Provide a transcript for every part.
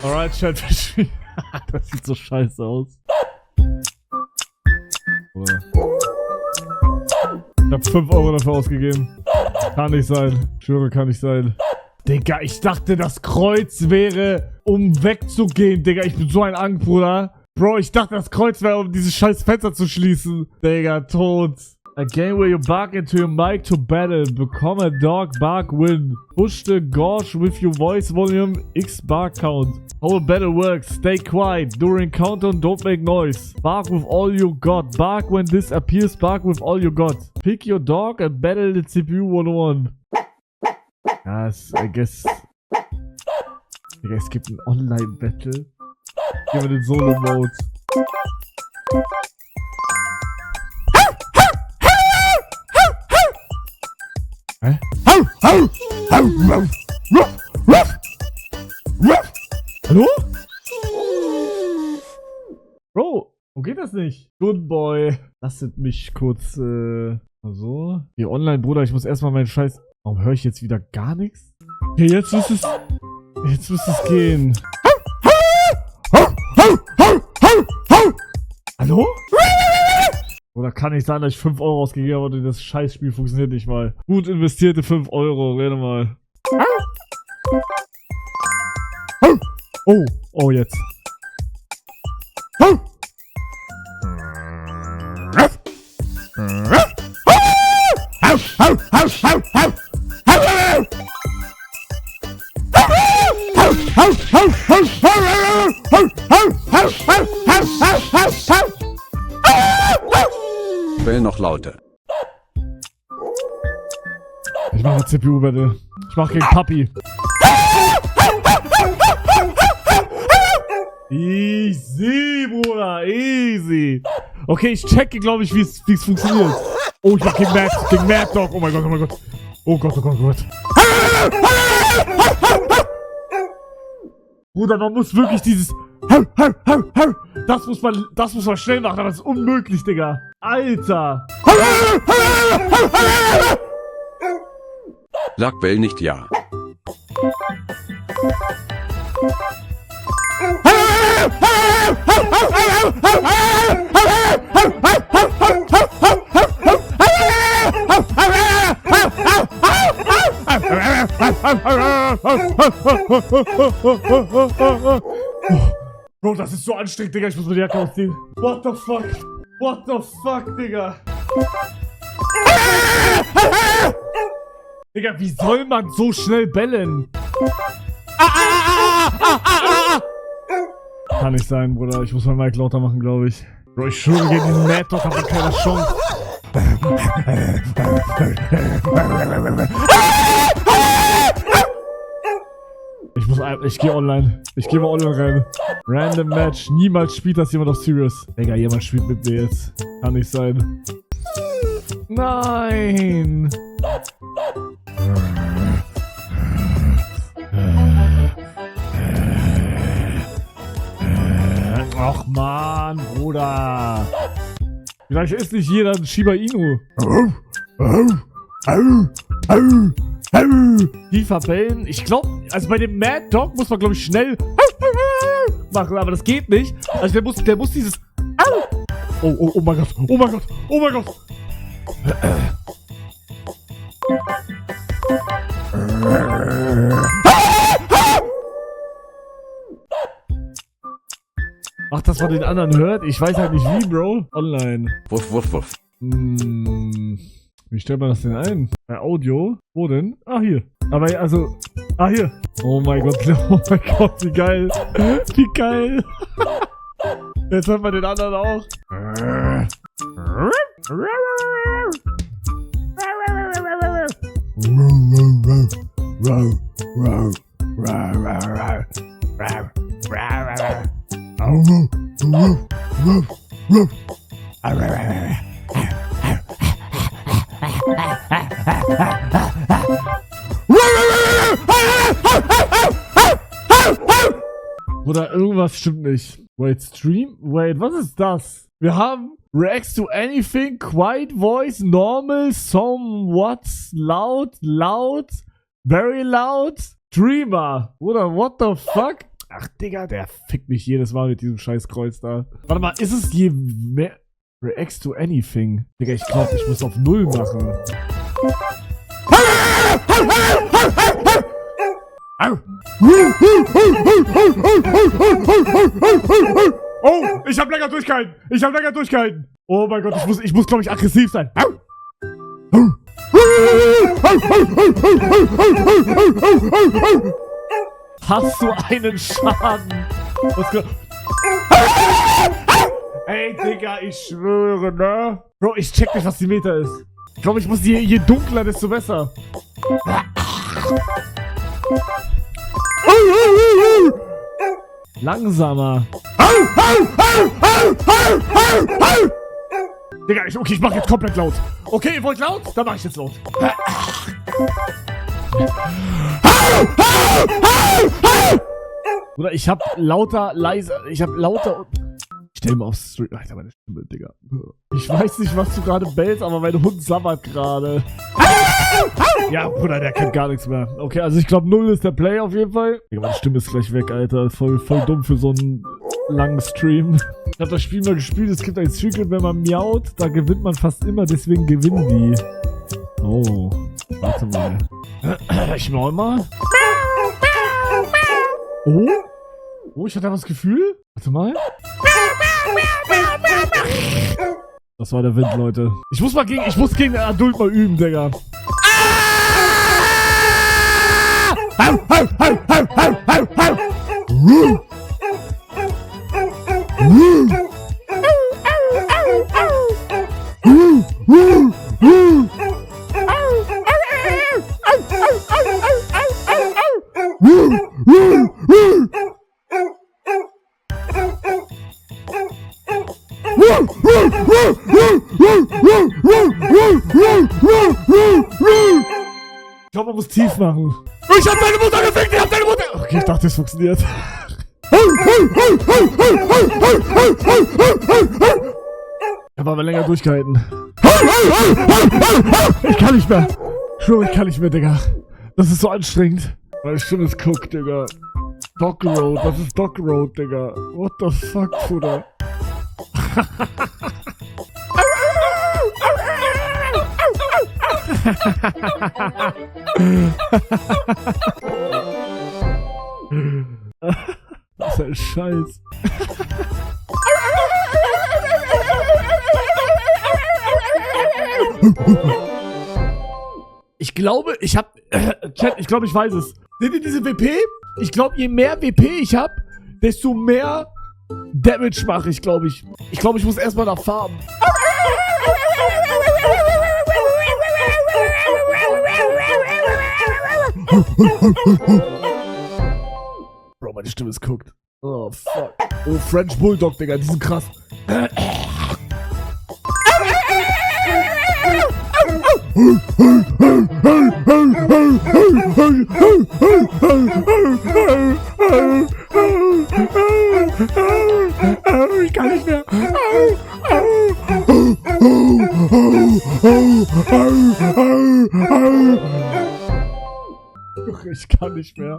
Alright, Chat. Das sieht so scheiße aus. Ich hab 5 Euro dafür ausgegeben. Kann nicht sein. Ich schwöre, kann nicht sein. Digga, ich dachte, das Kreuz wäre, um wegzugehen. Digga, ich bin so ein Angst, Bruder. Bro, ich dachte, das Kreuz wäre, um dieses scheiß Fenster zu schließen. Digga, tot. A game where you bark into your mic to battle. Become a dog, bark, win. Push the gorge with your voice volume, X bark count. Whole battle works. Stay quiet. During countdown, don't make noise. Bark with all you got. Bark when this appears. Bark with all you got. Pick your dog and battle the CPU 101. Yes, I guess. Digga, es gibt ein Online-Battle. Gehen wir den Solo-Mode. Hä? Hallo? Bro, wo geht das nicht? Good boy. Lasst mich kurz, so. Hier online, Bruder, ich muss erstmal meinen Scheiß... Warum höre ich jetzt wieder gar nichts? Okay, jetzt müsste es... Jetzt müsste es gehen. Hallo? Oder kann nicht sein, dass ich 5 Euro ausgegeben habe und das Scheißspiel funktioniert nicht mal. Gut investierte 5 Euro, rede mal. Oh, oh jetzt. Will noch lauter. Ich mache CPU bitte. Ich mache gegen Papi. Easy, Bruder, easy. Okay, ich checke, glaube ich, wie es funktioniert. Oh, ich mach gegen Mad Dog. Oh mein Gott, oh mein Gott. Oh Gott, oh Gott, oh Gott. Bruder, man muss wirklich dieses... Das muss man schnell machen, aber das ist unmöglich, Digga. Alter. Sag Bell nicht ja. Bro, das ist so anstrengend, Digga. Ich muss mir die Jacke ausziehen. What the fuck? What the fuck, Digga? Digga, wie soll man so schnell bellen? Kann nicht sein, Bruder. Ich muss mein Mic lauter machen, glaube ich. Bro, ich schwöre, gegen den Mad Dog hat man keine Chance. Ich gehe online. Ich gehe mal online rein. Random Match. Niemals spielt das jemand auf Serious. Digga, jemand spielt mit mir jetzt. Kann nicht sein. Nein! Ach man, Bruder. Vielleicht ist nicht jeder ein Shiba Inu. Tiefer bellen. Ich glaube, also bei dem Mad Dog muss man, glaube ich, schnell machen, aber das geht nicht. Also der muss dieses... Oh mein Gott, oh mein Gott, oh mein Gott. Ach, dass man den anderen hört? Ich weiß halt nicht wie, Bro. Online. Wuff, wuff, wuff. Wie stellt man das denn ein? Bei Audio? Wo denn? Ah, hier. Aber also... Ah, hier. Oh mein Gott, wie geil. Wie geil. Jetzt hört man den anderen auch. Oder irgendwas stimmt nicht. Wait, Stream? Wait, was ist das? Wir haben Reacts to anything, quiet voice, normal, somewhat, loud, loud, very loud, Streamer. Oder what the fuck? Ach, Digga, der fickt mich jedes Mal mit diesem scheiß Kreuz da. Warte mal, ist es je mehr... Reacts to anything? Digga, ich glaube, ich muss auf 0 machen. Oh, ich hab länger durchgehalten. Ich hab länger durchgehalten. Oh mein Gott, ich muss glaube ich, aggressiv sein. Hast du einen Schaden? Was Ey, Digga, ich schwöre, ne? Bro, ich check nicht, was die Meter ist. Ich glaube, ich muss je dunkler, desto besser. Langsamer. Digga, okay, ich mach jetzt komplett laut. Okay, ihr wollt laut? Dann mach ich jetzt laut. Oder ich hab lauter, leiser, ich hab lauter und... Stell mal aufs Stream. Alter, meine Stimme, Digga. Ich weiß nicht, was du gerade bellst, aber mein Hund sabbert gerade. Ja, Bruder, der kennt gar nichts mehr. Okay, also ich glaube 0 ist der Play auf jeden Fall. Digga, meine Stimme ist gleich weg, Alter. Voll dumm für so einen langen Stream. Ich habe das Spiel mal gespielt. Es gibt ein Secret, wenn man miaut, da gewinnt man fast immer, deswegen gewinnen die. Oh, warte mal. Ich maul mal. Oh, ich hatte das Gefühl. Warte mal. Das war der Wind, Leute. Ich muss gegen den Adult mal üben, Digga. Ich glaube, man muss tief machen. Ich hab deine Mutter gefickt! Ich hab deine Mutter... Okay, ich dachte, es funktioniert. Ich hab aber länger durchgehalten. Ich kann nicht mehr. Ich kann nicht mehr, Digga. Das ist so anstrengend. Meine Stimme ist Cook, Digga. Dog Road, was ist Dog Road, Digga? What the fuck, Bruder? Das ist ein Scheiß. Ich glaube, ich hab... Chat, ich glaube, ich weiß es. Seht ihr diese WP? Ich glaube, je mehr WP ich hab, desto mehr Damage mache ich, glaube ich. Ich glaube, ich muss erstmal nach Farben. Bro, meine Stimme ist cooked. Oh, fuck. Oh, French Bulldog, Digga, die sind krass. Ich kann nicht mehr. Ich kann nicht mehr.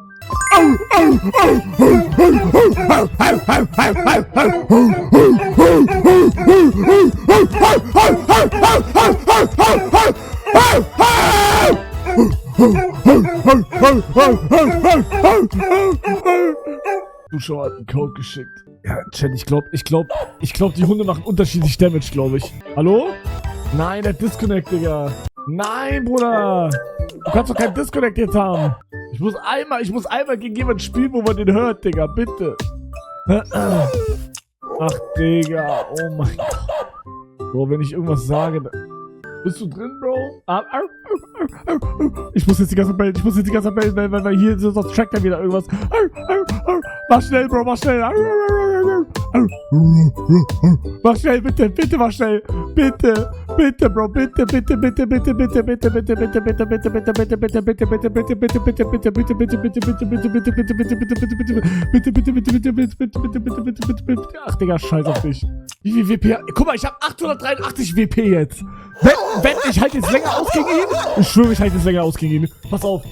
Zuschauer hat einen Code geschickt. Ja, Chat, ich glaube, die Hunde machen unterschiedlich Damage, glaube ich. Hallo? Nein, der Disconnect, Digga. Nein, Bruder. Du kannst doch keinen Disconnect jetzt haben. Ich muss einmal gegen jemanden spielen, wo man den hört, Digga. Bitte. Ach, Digga. Oh mein Gott. Bro, wenn ich irgendwas sage... Bist du drin, Bro? Ich muss jetzt die ganze Zeit bellen, weil hier sonst trackt er wieder irgendwas. Mach schnell, Bro, mach schnell. Mach schnell, bitte, mach schnell. Bitte, Bro, bitte, Ach, Digga, scheiß auf dich. Wie viel WP? Guck mal, ich hab 883 WP jetzt. Wenn ich halt jetzt länger aus gegen ihn. Ich schwöre, ich halte jetzt länger aus gegen ihn. Pass auf.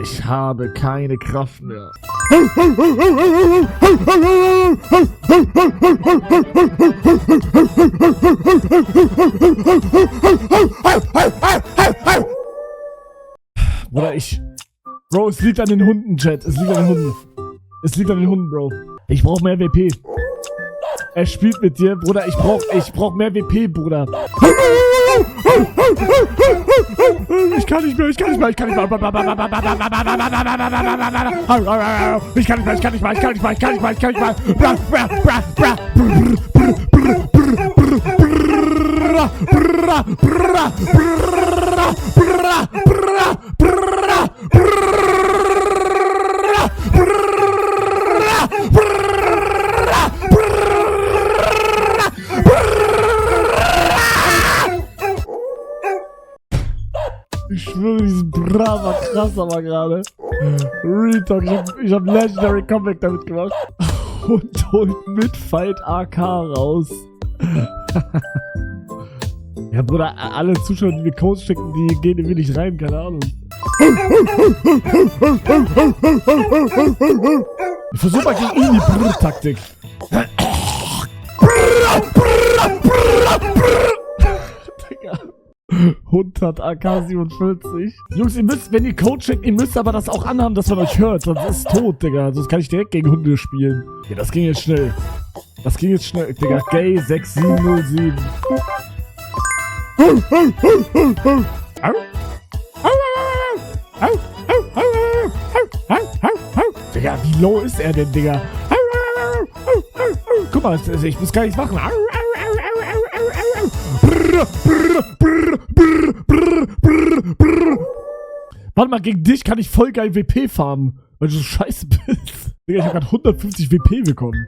Ich habe keine Kraft mehr. Bruder, Bro, es liegt an den Hunden, Chat. Es liegt an den Hunden. Es liegt an den Hunden, Bro. Ich brauch mehr WP. Er spielt mit dir, Bruder. Ich brauch mehr WP, Bruder. Ich kann nicht mehr. Ich kann nicht mehr. Ich kann nicht mehr. Ich schwöre, diesen Bra war krass, aber gerade. Real Talk, ich hab Legendary Comeback damit gemacht. Und holt mit Fight AK raus. Ja, Bruder, alle Zuschauer, die mir Codes schicken, die gehen irgendwie nicht rein, keine Ahnung. Ich versuche mal gegen ihn die Brr-Taktik. Digga. Hund hat AK-47. Jungs, ihr müsst, wenn ihr Code checkt, ihr müsst aber das auch anhaben, dass man euch hört. Sonst ist es tot, Digga. Sonst kann ich direkt gegen Hunde spielen. Ja, das ging jetzt schnell. Das ging jetzt schnell, Digga. Gay 6707. Digga, wie low ist er denn, Digga? Guck mal, ich muss gar nichts machen. Warte mal, gegen dich kann ich voll geil WP farmen, weil du so scheiße bist. Digga, ich hab grad 150 WP bekommen.